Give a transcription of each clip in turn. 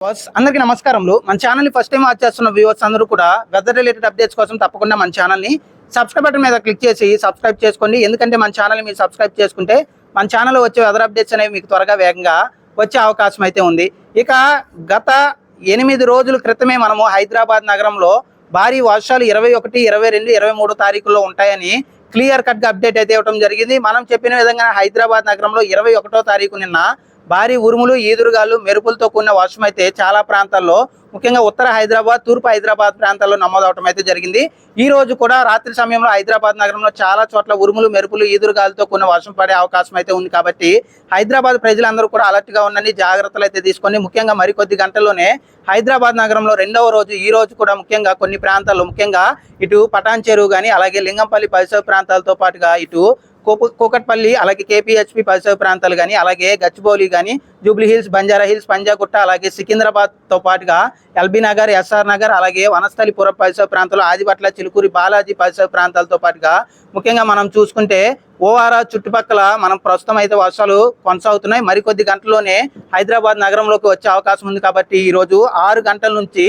అందరికీ నమస్కారములు. మన ఛానల్ని ఫస్ట్ టైం వాచ్ చేస్తున్న వ్యూవర్స్ అందరూ కూడా వెదర్ రిలేటెడ్ అప్డేట్స్ కోసం తప్పకుండా మన ఛానల్ని సబ్స్క్రైబ్ బటన్ మీద క్లిక్ చేసి సబ్స్క్రైబ్ చేసుకోండి. ఎందుకంటే మన ఛానల్ని మీరు సబ్స్క్రైబ్ చేసుకుంటే మన ఛానల్లో వచ్చే వెదర్ అప్డేట్స్ అనేవి మీకు త్వరగా వేగంగా వచ్చే అవకాశం అయితే ఉంది. ఇక గత 8 రోజుల క్రితమే మనము హైదరాబాద్ నగరంలో భారీ వర్షాలు 21, 22, 23 తారీఖుల్లో ఉంటాయని క్లియర్ కట్గా అప్డేట్ అయితే ఇవ్వడం జరిగింది. మనం చెప్పిన విధంగా హైదరాబాద్ నగరంలో 21వ తారీఖు నిన్న భారీ ఉరుములు, ఈదురుగాలు, మెరుపులతో కూడిన వర్షం అయితే చాలా ప్రాంతాల్లో ముఖ్యంగా ఉత్తర హైదరాబాద్, తూర్పు హైదరాబాద్ ప్రాంతాల్లో నమోదవడం అయితే జరిగింది. ఈ రోజు కూడా రాత్రి సమయంలో హైదరాబాద్ నగరంలో చాలా చోట్ల ఉరుములు, మెరుపులు, ఈదురుగాలతో కూడిన వర్షం పడే అవకాశం అయితే ఉంది. కాబట్టి హైదరాబాద్ ప్రజలందరూ కూడా అలర్ట్ గా ఉండండి, జాగ్రత్తలు అయితే తీసుకొని ముఖ్యంగా మరికొద్ది గంటల్లోనే హైదరాబాద్ నగరంలో 2వ రోజు ఈ రోజు కూడా ముఖ్యంగా కొన్ని ప్రాంతాల్లో ముఖ్యంగా ఇటు పటాన్ చెరువు కానీ అలాగే లింగంపల్లి పరిసర ప్రాంతాలతో పాటుగా ఇటు కూకట్పల్లి అలాగే కేపీహెచ్పి పరిసర ప్రాంతాలు కానీ అలాగే గచ్చిబౌలి కానీ Jubilee hills, Banjara hills, Panjagutta అలాగే సికింద్రాబాద్తో పాటుగా ఎల్బీ నగర్, ఎస్ఆర్ నగర్ అలాగే వనస్థలిపురం పరిసర ప్రాంతాలు, ఆదిపట్ల, చిలుకూరి, బాలాజీ పరిసర ప్రాంతాలతో పాటుగా ముఖ్యంగా మనం చూసుకుంటే ఓఆర్ఆర్ చుట్టుపక్కల మనం ప్రస్తుతం అయితే వర్షాలు కొనసాగుతున్నాయి. మరికొద్ది గంటల్లోనే హైదరాబాద్ నగరంలోకి వచ్చే అవకాశం ఉంది. కాబట్టి ఈరోజు 6 గంటల నుంచి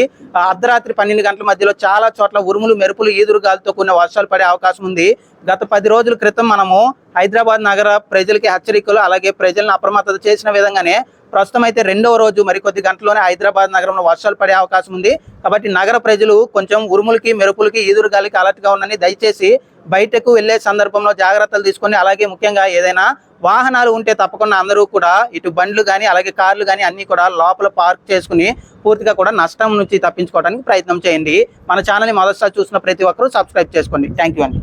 అర్ధరాత్రి 12 గంటల మధ్యలో చాలా చోట్ల ఉరుములు, మెరుపులు, ఈదురుగాలతో కూడిన వర్షాలు పడే అవకాశం ఉంది. గత 10 రోజుల క్రితం మనము హైదరాబాద్ నగర ప్రజలకి హెచ్చరికలు అలాగే ప్రజలను అప్రమత్తత చేసిన విధంగానే ప్రస్తుతం అయితే 2వ రోజు మరికొద్ది గంటల్లోనే హైదరాబాద్ నగరంలో వర్షాలు పడే అవకాశం ఉంది. కాబట్టి నగర ప్రజలు కొంచెం ఉరుములకి, మెరుపులకి, ఈదురుగాలికి అలర్ట్గా ఉండండి. దయచేసి బయటకు వెళ్లే సందర్భంలో జాగ్రత్తలు తీసుకొని అలాగే ముఖ్యంగా ఏదైనా వాహనాలు ఉంటే తప్పకుండా అందరూ కూడా ఇటు బండ్లు కానీ అలాగే కార్లు కానీ అన్నీ కూడా లోపల పార్క్ చేసుకుని పూర్తిగా కూడా నష్టం నుంచి తప్పించుకోవడానికి ప్రయత్నం చేయండి. మన ఛానల్ని మొదటిసారి చూసిన ప్రతి ఒక్కరూ సబ్స్క్రైబ్ చేసుకోండి. థ్యాంక్ యూ అండి.